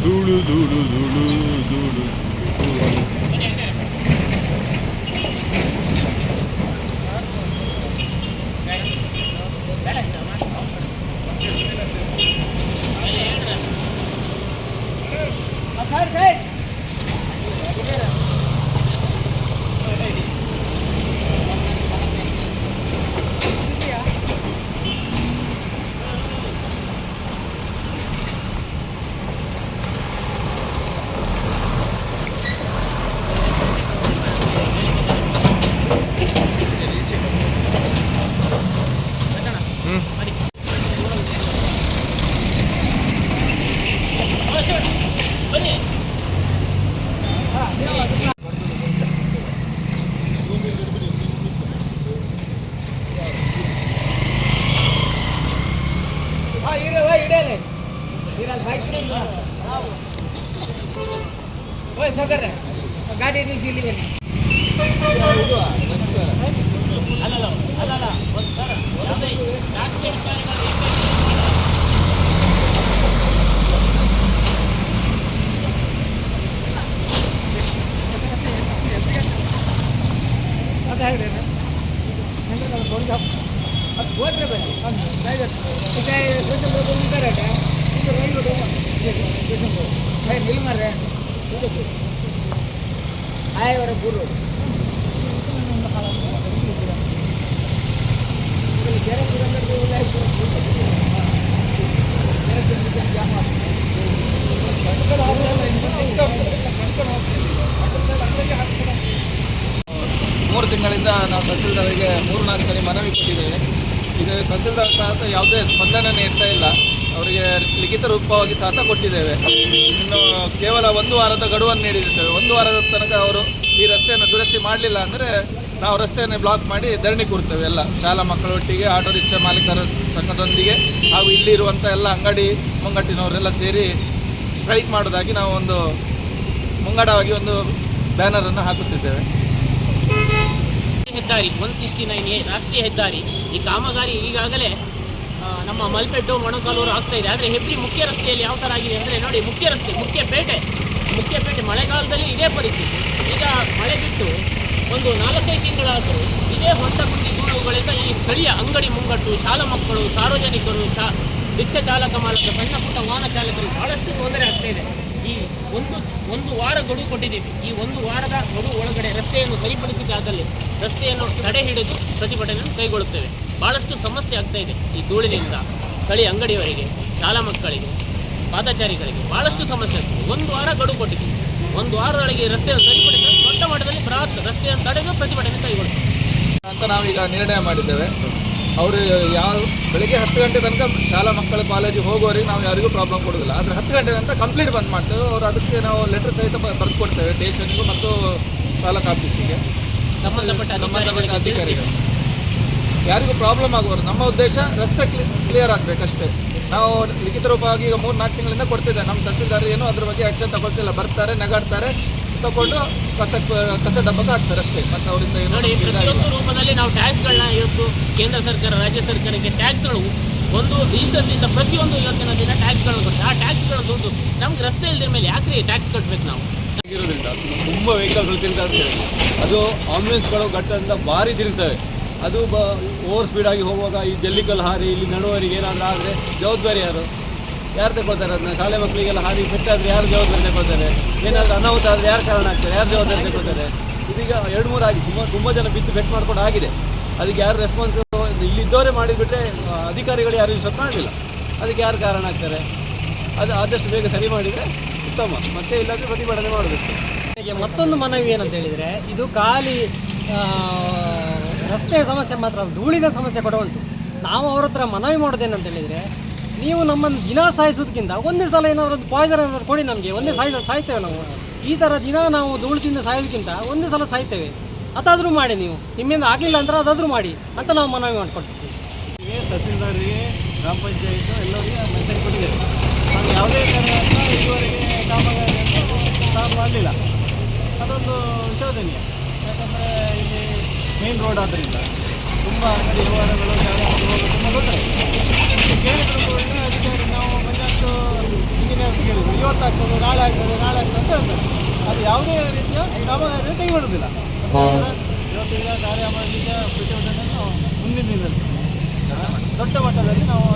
ಧೂಳು ಧೂಳು ಧೂಳು ಧೂಳು. ಗಾಡಿ ನಿಲ್ಲಿಸಿ ಬನ್ನಿ. ಮೂರು ತಿಂಗಳಿಂದ ನಾವು ತಹಸೀಲ್ದಾರಿಗೆ 3-4 ಸರಿ ಮನವಿ ಕೊಟ್ಟಿದ್ದೇವೆ. ಇದು ತಹಸೀಲ್ದಾರ್ ಸಹ ಯಾವುದೇ ಸ್ಪಂದನೆ ನೀಡ್ತಾ ಇಲ್ಲ. ಅವರಿಗೆ ಲಿಖಿತ ರೂಪವಾಗಿ ಸಹ ಕೊಟ್ಟಿದ್ದೇವೆ. ಇನ್ನು ಕೇವಲ 1 ವಾರದ ಗಡುವನ್ನು ನೀಡಿದ್ದೇವೆ. 1 ವಾರದ ತನಕ ಅವರು ಈ ರಸ್ತೆಯನ್ನು ದುರಸ್ತಿ ಮಾಡಲಿಲ್ಲ ಅಂದರೆ ನಾವು ರಸ್ತೆಯನ್ನು ಬ್ಲಾಕ್ ಮಾಡಿ ಧರಣಿ ಕೂರ್ತೇವೆ. ಎಲ್ಲ ಶಾಲಾ ಮಕ್ಕಳೊಟ್ಟಿಗೆ, ಆಟೋ ರಿಕ್ಷಾ ಮಾಲೀಕರ ಸಂಘದೊಂದಿಗೆ ಹಾಗೂ ಇಲ್ಲಿರುವಂಥ ಎಲ್ಲ ಅಂಗಡಿ ಮುಂಗಟ್ಟಿನವರೆಲ್ಲ ಸೇರಿ ಸ್ಟ್ರೈಕ್ ಮಾಡೋದಾಗಿ ನಾವು ಒಂದು ಮುಂಗಡವಾಗಿ ಒಂದು ಬ್ಯಾನರನ್ನು ಹಾಕುತ್ತಿದ್ದೇವೆ. ಹೆದ್ದಾರಿ 169A ರಾಷ್ಟ್ರೀಯ ಹೆದ್ದಾರಿ ಈ ಕಾಮಗಾರಿ ಈಗಾಗಲೇ ನಮ್ಮ ಮಲ್ಪೆಟ್ಟು ಮೊಣಕಾಲೂರು ಆಗ್ತಾ ಇದೆ. ಆದರೆ ಹೆಬ್ರಿ ಮುಖ್ಯ ರಸ್ತೆಯಲ್ಲಿ ಯಾವ ಥರ ಆಗಿದೆ ಅಂದರೆ ನೋಡಿ, ಮುಖ್ಯ ರಸ್ತೆ ಮುಖ್ಯಪೇಟೆ ಮಳೆಗಾಲದಲ್ಲಿ ಇದೇ ಪರಿಸ್ಥಿತಿ. ಈಗ ಮಳೆ ಬಿಟ್ಟು ಒಂದು 4-5 ತಿಂಗಳಾದರೂ ಇದೇ ಹೊಂಟಗುಂಡಿ ಧೂಳುಗಳಿಂದ ಈ ಸ್ಥಳೀಯ ಅಂಗಡಿ ಮುಂಗಟ್ಟು, ಶಾಲಾ ಮಕ್ಕಳು, ಸಾರ್ವಜನಿಕರು, ರಿಕ್ಷಾ ಚಾಲಕ ಮಾಲಕ, ಸಣ್ಣ ಪುಟ್ಟ ವಾಹನ ಚಾಲಕರಿಗೆ ಭಾಳಷ್ಟು ತೊಂದರೆ ಆಗ್ತಾ ಇದೆ. ಈ ಒಂದು ವಾರ ಗಡುವು ಕೊಟ್ಟಿದ್ದೀವಿ. ಈ 1 ವಾರದ ಗಡುವು ಒಳಗಡೆ ರಸ್ತೆಯನ್ನು ಸರಿಪಡಿಸಿದಾದಲ್ಲಿ ರಸ್ತೆಯನ್ನು ತಡೆ ಹಿಡಿದು ಪ್ರತಿಭಟನೆಯನ್ನು ಕೈಗೊಳ್ಳುತ್ತೇವೆ. ಭಾಳಷ್ಟು ಸಮಸ್ಯೆ ಆಗ್ತಾ ಇದೆ ಈ ಧೂಳಿನಿಂದ. ಸ್ಥಳೀಯ ಅಂಗಡಿಯವರಿಗೆ, ಶಾಲಾ ಮಕ್ಕಳಿಗೆ, ಪಾದಚಾರಿಗಳಿಗೆ ಭಾಳಷ್ಟು ಸಮಸ್ಯೆ ಆಗ್ತದೆ. 1 ವಾರ ಗಡುವು ಕೊಟ್ಟಿದ್ದೀವಿ. 1 ವಾರದೊಳಗೆ ರಸ್ತೆಯನ್ನು ಸರಿಪಡಿಸಿ ದೊಡ್ಡ ಮಟ್ಟದಲ್ಲಿ ಬೃಹತ್ ರಸ್ತೆಯನ್ನು ತಡೆದು ಪ್ರತಿಭಟನೆ ಕೈಗೊಳ್ಳುತ್ತೇವೆ ಅಂತ ನಾವೀಗ ನಿರ್ಣಯ ಮಾಡಿದ್ದೇವೆ. ಅವರು ಬೆಳಗ್ಗೆ 10 ಗಂಟೆ ತನಕ ಶಾಲಾ ಮಕ್ಕಳು ಕಾಲೇಜಿಗೆ ಹೋಗೋರಿಗೆ ನಾವು ಯಾರಿಗೂ ಪ್ರಾಬ್ಲಮ್ ಕೊಡೋದಿಲ್ಲ. ಆದರೆ 10 ಗಂಟೆ ನಂತರ ಕಂಪ್ಲೀಟ್ ಬಂದ್ ಮಾಡ್ತೇವೆ. ಅವರು ಅದಕ್ಕೆ ನಾವು ಲೆಟರ್ ಸಹಿತ ಬರೆದು ಕೊಡ್ತೇವೆ ಸ್ಟೇಷನ್ಗೂ ಮತ್ತು ತಾಲೂಕು ಆಫೀಸಿಗೆ, ಸಂಬಂಧಪಟ್ಟ ಅಧಿಕಾರಿಗಳು. ಯಾರಿಗೂ ಪ್ರಾಬ್ಲಮ್ ಆಗಬಾರ್ದು. ನಮ್ಮ ಉದ್ದೇಶ ರಸ್ತೆ ಕ್ಲಿಯರ್ ಆಗಬೇಕಷ್ಟೇ. ನಾವು ಲಿಖಿತ ರೂಪವಾಗಿ ಈಗ 3-4 ತಿಂಗಳಿಂದ ಕೊಡ್ತಿದ್ದೇವೆ. ನಮ್ಮ ತಹಸೀಲ್ದಾರ್ ಏನು ಅದ್ರ ಬಗ್ಗೆ ಆ್ಯಕ್ಷನ್ ತಗೊಳ್ತಿಲ್ಲ. ಬರ್ತಾರೆ, ನಗಾಡ್ತಾರೆ, ತಗೊಂಡು ಕಸ ಡಬ್ಬಕ್ಕೆ ಹಾಕ್ತಾರೆ ಅಷ್ಟೇ. ಮತ್ತು ಅವರಿಂದ ನೋಡಿ, ಪ್ರತಿಯೊಂದು ರೂಪದಲ್ಲಿ ನಾವು ಟ್ಯಾಕ್ಸ್ಗಳನ್ನ ಇವತ್ತು ಕೇಂದ್ರ ಸರ್ಕಾರ, ರಾಜ್ಯ ಸರ್ಕಾರಕ್ಕೆ ಟ್ಯಾಕ್ಸ್ಗಳು ಒಂದು ರೀಸನ್ಸಿಂದ ಪ್ರತಿಯೊಂದು ಯೋಜನೆಯಿಂದ ಟ್ಯಾಕ್ಸ್ಗಳನ್ನು ಕೊಡ್ತಾರೆ. ಆ ಟ್ಯಾಕ್ಸ್ಗಳ ದುಡ್ಡು ನಮ್ಗೆ ರಸ್ತೆ ಇಲ್ದಿರ ಮೇಲೆ ಯಾಕ್ರಿ ಟ್ಯಾಕ್ಸ್ ಕಟ್ಟಬೇಕು ನಾವು? ಇರೋದ್ರಿಂದ ತುಂಬ ವೆಹಿಕಲ್ಗಳು ತಿರುಗ್ತಾ ಇರ್ತೇವೆ. ಅದು ಆಂಬ್ಯುಲೆನ್ಸ್ಗಳು ಘಟ್ಟದಿಂದ ಭಾರಿ ತಿರುಗ್ತವೆ. ಅದು ಓವರ್ ಸ್ಪೀಡಾಗಿ ಹೋಗುವಾಗ ಈ ಜಲ್ಲಿಕಲ್ಲು ಹಾರಿ ಇಲ್ಲಿ ನಡುವರಿಗೆ ಏನಾದರೂ ಆದರೆ ಜವಾಬ್ದಾರಿ ಯಾರು ತಗೊಳ್ತಾರೆ? ಅದನ್ನ ಶಾಲೆ ಮಕ್ಕಳಿಗೆಲ್ಲ ಹಾರಿ ಪೆಟ್ಟಾದರೆ ಯಾರು ಜವಾಬ್ದಾರಿ ತಗೊಳ್ತಾರೆ? ಏನಾದರೂ ಅನಾಹುತ ಆದರೆ ಯಾರು ಕಾರಣ ಆಗ್ತಾರೆ? ಯಾರು ಜವಾಬ್ದಾರಿ ತಗೊಳ್ತಾರೆ? ಇದೀಗ 2-3 ಆಗಿ ತುಂಬ ಜನ ಬಿದ್ದು ಪೆಟ್ಟು ಮಾಡ್ಕೊಂಡು ಆಗಿದೆ. ಅದಕ್ಕೆ ಯಾರು ರೆಸ್ಪಾನ್ಸ್ ಇಲ್ಲಿದ್ದವರೇ ಮಾಡಿಬಿಟ್ರೆ ಅಧಿಕಾರಿಗಳು ಯಾರು ರಿಸರ್ವ್ ಮಾಡಲಿಲ್ಲ. ಅದಕ್ಕೆ ಯಾರು ಕಾರಣ ಆಗ್ತಾರೆ? ಅದು ಆದಷ್ಟು ಬೇಗ ಸರಿ ಮಾಡಿದರೆ ಉತ್ತಮ. ಮತ್ತೆ ಇಲ್ಲಾಂದರೆ ಪ್ರತಿಭಟನೆ ಮಾಡೋದಷ್ಟೇ. ಮತ್ತೊಂದು ಮನವಿ ಏನಂತ ಹೇಳಿದರೆ, ಇದು ಖಾಲಿ ರಸ್ತೆಯ ಸಮಸ್ಯೆ ಮಾತ್ರ ಅಲ್ಲ, ಧೂಳಿನ ಸಮಸ್ಯೆ ಕೂಡ ಉಂಟು. ನಾವು ಅವ್ರ ಹತ್ರ ಮನವಿ ಮಾಡೋದೇನಂತ ಹೇಳಿದರೆ, ನೀವು ನಮ್ಮನ್ನು ದಿನ ಸಾಯಿಸೋದಕ್ಕಿಂತ ಒಂದೇ ಸಲ ಏನಾದರೂ ಒಂದು ಪಾಯ್ಸನ್ ಏನಾದರೂ ಕೊಡಿ ನಮಗೆ. ಒಂದೇ ಸಾಯ್ತೇವೆ ನಾವು. ಈ ಥರ ದಿನ ನಾವು ಧೂಳು ತಿಂದು ಸಾಯೋದಕ್ಕಿಂತ ಒಂದೇ ಸಲ ಸಾಯ್ತೇವೆ. ಅದಾದರೂ ಮಾಡಿ, ನೀವು ನಿಮ್ಮಿಂದ ಆಗಲಿಲ್ಲ ಅಂದ್ರೆ ಅದಾದರೂ ಮಾಡಿ ಅಂತ ನಾವು ಮನವಿ ಮಾಡಿಕೊಡ್ತೀವಿ. ತಹಸೀಲ್ದಾರಿಗೆ, ಗ್ರಾಮ ಪಂಚಾಯತ್ ಎಲ್ಲರಿಗೆ ಮೆಸೇಜ್ ಕೊಟ್ಟಿದ್ದೇವೆ. ನಾವು ಯಾವುದೇ ಕಾರಣದಿಂದ ಇದುವರೆಗೆ ಕಾಮಗಾರಿಯನ್ನು ಸ್ಟಾರ್ಟ್ ಮಾಡಲಿಲ್ಲ. ಅದೊಂದು ವಿಷಾದನೀಯ. ಯಾಕಂದರೆ ಇಲ್ಲಿ ಮೇನ್ ರೋಡ್ ಆದ್ದರಿಂದ ತುಂಬ ಅಂಗಡಿ ವ್ಯವಹಾರಗಳು, ಶಾಲೆ ಮಕ್ಕಳು ತುಂಬ ತೊಂದರೆ. ಕೇಳಿದ್ರು ಕೂಡ ಅಧಿಕಾರಿ ನಾವು ಪಂಚಾಯತ್ ಇಂಜಿನಿಯರ್ ಕೇಳಿದ್ರು, ಇವತ್ತಾಗ್ತದೆ ಯಾವುದೇ ರೀತಿಯ ಕಾಮಗಾರಿಯನ್ನು ಕೈಗೊಳ್ಳುವುದಿಲ್ಲ. ಇವತ್ತಿನ ಕಾರ್ಯ ಮಾಡಲಿಕ್ಕೆ ಪ್ರತಿಭಟನೆಯನ್ನು ಮುಂದಿನ ದಿನದಲ್ಲಿ ದೊಡ್ಡ ಮಟ್ಟದಲ್ಲಿ ನಾವು